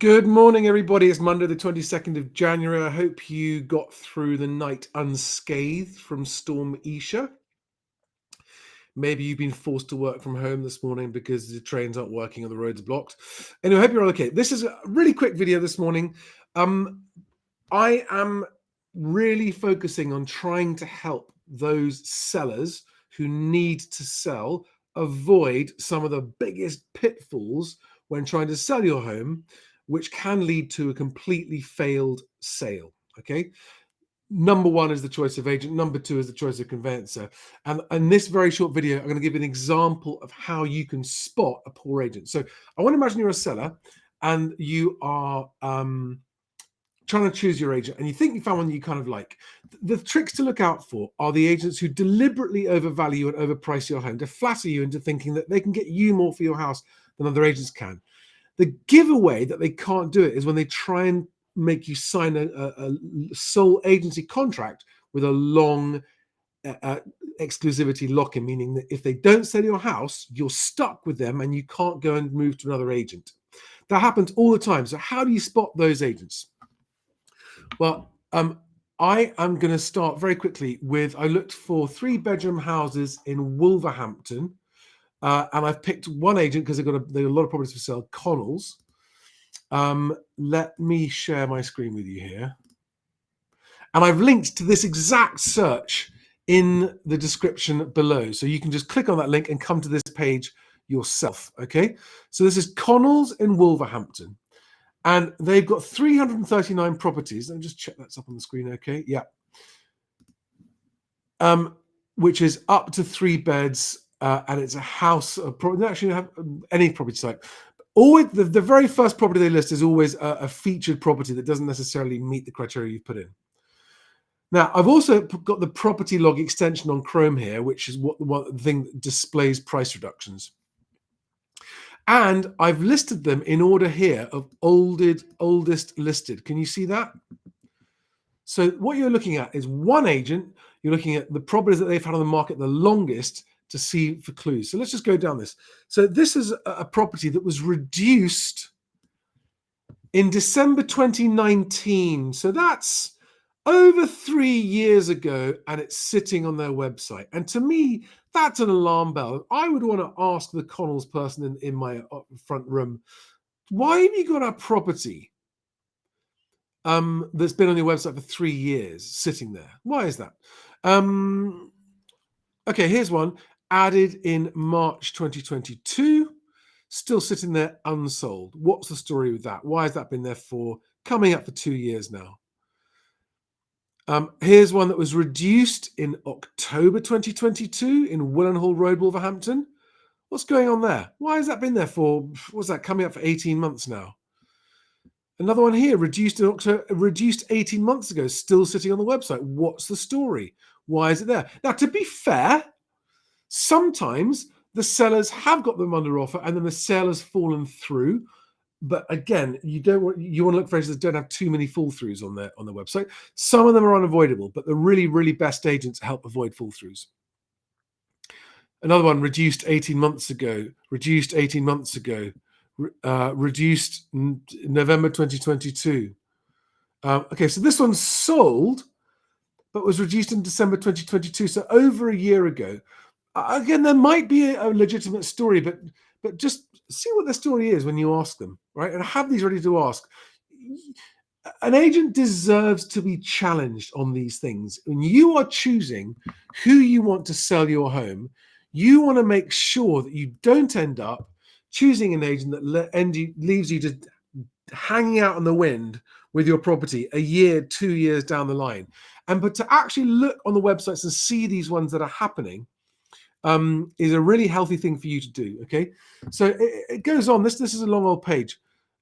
Good morning, everybody. It's Monday, the 22nd of January. I hope you got through the night unscathed from Storm Isha. Maybe you've been forced to work from home this morning because the trains aren't working and the roads are blocked. Anyway, I hope you're all okay. This is a really quick video this morning. I am really focusing on trying to help those sellers who need to sell avoid some of the biggest pitfalls when trying to sell your home, which can lead to a completely failed sale. Okay. Number one is the choice of agent. Number two is the choice of conveyancer. And in this very short video, I'm going to give you an example of how you can spot a poor agent. So I want to imagine you're a seller and you are trying to choose your agent and you think you found one you kind of like. The tricks to look out for are the agents who deliberately overvalue and overprice your home to flatter you into thinking that they can get you more for your house than other agents can. The giveaway that they can't do it is when they try and make you sign a sole agency contract with a long exclusivity lock-in, meaning that if they don't sell your house, you're stuck with them and you can't go and move to another agent. That happens all the time. So how do you spot those agents? Well, I am going to start very quickly with, I looked for 3-bedroom houses in Wolverhampton, and I've picked one agent because they've got a lot of properties for sale, Connells. Let me share my screen with you here. And I've linked to this exact search in the description below. So you can just click on that link and come to this page yourself, okay? So this is Connells in Wolverhampton. And they've got 339 properties. Let me just check that's up on the screen, okay? Yeah. Which is up to 3 beds, and it's a house. They actually have any property type. Always, the very first property they list is always a featured property that doesn't necessarily meet the criteria you've put in. Now, I've also got the property log extension on Chrome here, which is what the thing that displays price reductions. And I've listed them in order here of oldest listed. Can you see that? So what you're looking at is one agent. You're looking at the properties that they've had on the market the longest to see for clues. So let's just go down this. So this is a property that was reduced in December 2019. So that's over 3 years ago, and it's sitting on their website. And to me, that's an alarm bell. I would want to ask the Connells person in my front room, why have you got a property that's been on your website for 3 years sitting there? Why is that? Okay, here's one added in March 2022, still sitting there unsold. What's the story with that? Why has that been there for coming up for 2 years now? Here's one that was reduced in October 2022 in Willenhall Road, Wolverhampton. What's going on there? Why has that been there for, what's that, coming up for 18 months now? Another one here, reduced in October, reduced 18 months ago, still sitting on the website. What's the story? Why is it there? Now, to be fair, sometimes the sellers have got them under offer and then the sale has fallen through. But again, you want to look for agents that don't have too many fall throughs on their website. Some of them are unavoidable, but the really best agents help avoid fall throughs. Another one, reduced 18 months ago, reduced 18 months ago, reduced November 2022. Okay, so this one's sold, but was reduced in December 2022, so over a year ago. Again, there might be a legitimate story, but just see what the story is when you ask them, right? And have these ready to ask. An agent deserves to be challenged on these things. When you are choosing who you want to sell your home, you want to make sure that you don't end up choosing an agent that leaves you to hanging out in the wind with your property a year, 2 years down the line. But to actually look on the websites and see these ones that are happening is a really healthy thing for you to do. Okay, so it goes on. This is a long old page.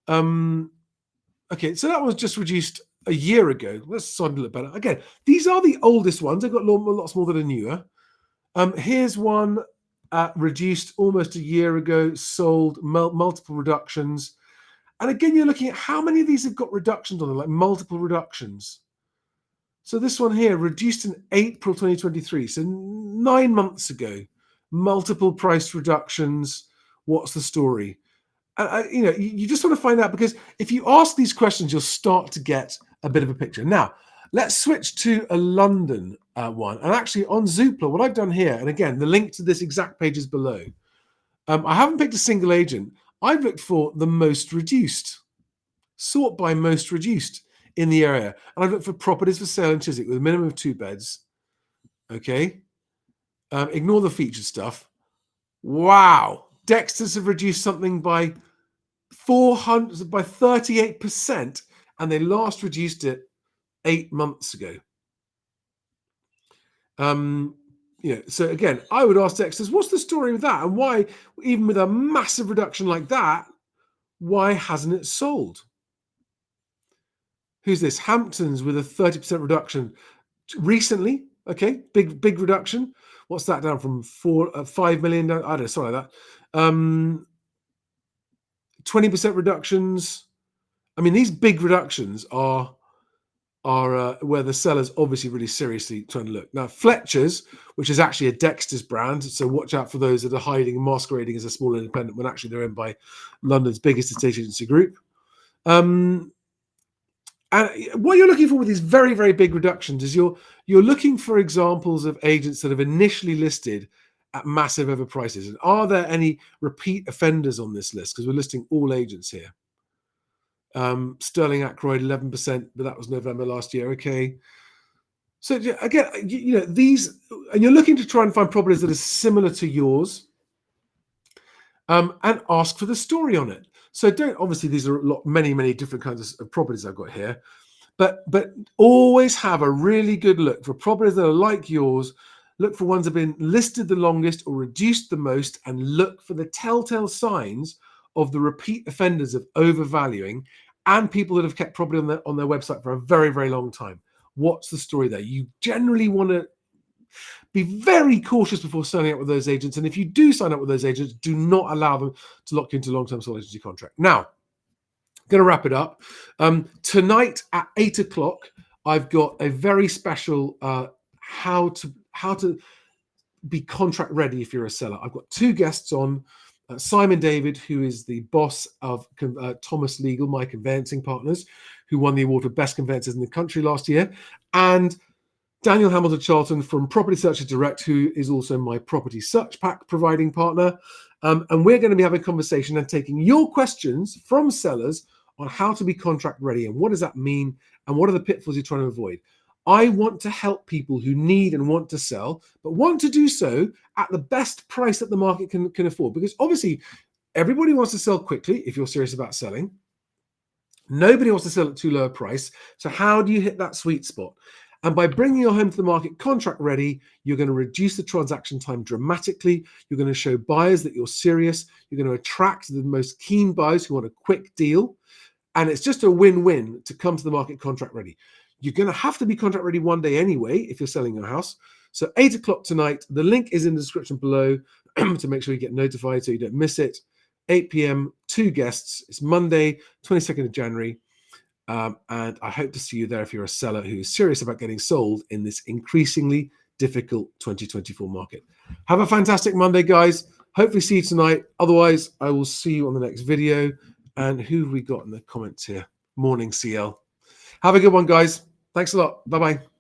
Okay, so that was just reduced a year ago. Let's sort of look better. Again, these are the oldest ones. They've got lots more that are newer. Here's one reduced almost a year ago, sold, multiple reductions. And again, you're looking at how many of these have got reductions on them, like multiple reductions. So this one here, reduced in April 2023, so 9 months ago, multiple price reductions. What's the story? You just want to find out, because if you ask these questions, you'll start to get a bit of a picture. Now, let's switch to a London one. And actually on Zoopla, what I've done here, and again, the link to this exact page is below. I haven't picked a single agent. I've looked for the most reduced, sort by most reduced in the area. And I've looked for properties for sale in Chiswick with a minimum of 2 beds. Okay. Ignore the featured stuff. Wow. Dexter's have reduced something by 38%, and they last reduced it 8 months ago. So again, I would ask Dexter's, what's the story with that, and why, even with a massive reduction like that, why hasn't it sold? Who's this? Hamptons with a 30% reduction recently. Okay, big reduction. What's that down from 5 million down? I don't know, something like that. 20% reductions. I mean, these big reductions are where the seller's obviously really seriously trying to look. Now, Fletcher's, which is actually a Dexter's brand, so watch out for those that are hiding and masquerading as a small independent when actually they're owned by London's biggest estate agency group. And what you're looking for with these very, very big reductions is you're looking for examples of agents that have initially listed at massive overprices. And are there any repeat offenders on this list? Because we're listing all agents here. Sterling Ackroyd 11%, but that was November last year. Okay. So again, these, and you're looking to try and find properties that are similar to yours, and ask for the story on it. So obviously these are many different kinds of properties I've got here, but always have a really good look for properties that are like yours. Look for ones that have been listed the longest or reduced the most, and look for the telltale signs of the repeat offenders of overvaluing and people that have kept property on their website for a very, very long time. What's the story there? You generally want to be very cautious before signing up with those agents. And if you do sign up with those agents, do not allow them to lock you into a long-term sole agency contract. Now, I'm going to wrap it up. Tonight at 8 o'clock, I've got a very special how to be contract ready if you're a seller. I've got 2 guests on. Simon David, who is the boss of Thomas Legal, my conveyancing partners, who won the award for best conveyancers in the country last year, and Daniel Hamilton Charlton from Property Searcher Direct, who is also my property search pack providing partner. And we're going to be having a conversation and taking your questions from sellers on how to be contract ready and what does that mean and what are the pitfalls you're trying to avoid. I want to help people who need and want to sell, but want to do so at the best price that the market can afford. Because obviously, everybody wants to sell quickly if you're serious about selling. Nobody wants to sell at too low a price. So how do you hit that sweet spot? And by bringing your home to the market contract ready, you're going to reduce the transaction time dramatically. You're going to show buyers that you're serious. You're going to attract the most keen buyers who want a quick deal. And it's just a win-win to come to the market contract ready. You're going to have to be contract ready one day anyway if you're selling your house. So 8 o'clock tonight, the link is in the description below to make sure you get notified so you don't miss it. 8 p.m, 2 guests. It's Monday, 22nd of January. And I hope to see you there if you're a seller who is serious about getting sold in this increasingly difficult 2024 market. Have a fantastic Monday, guys. Hopefully see you tonight. Otherwise, I will see you on the next video. And who have we got in the comments here? Morning, CL. Have a good one, guys. Thanks a lot. Bye-bye.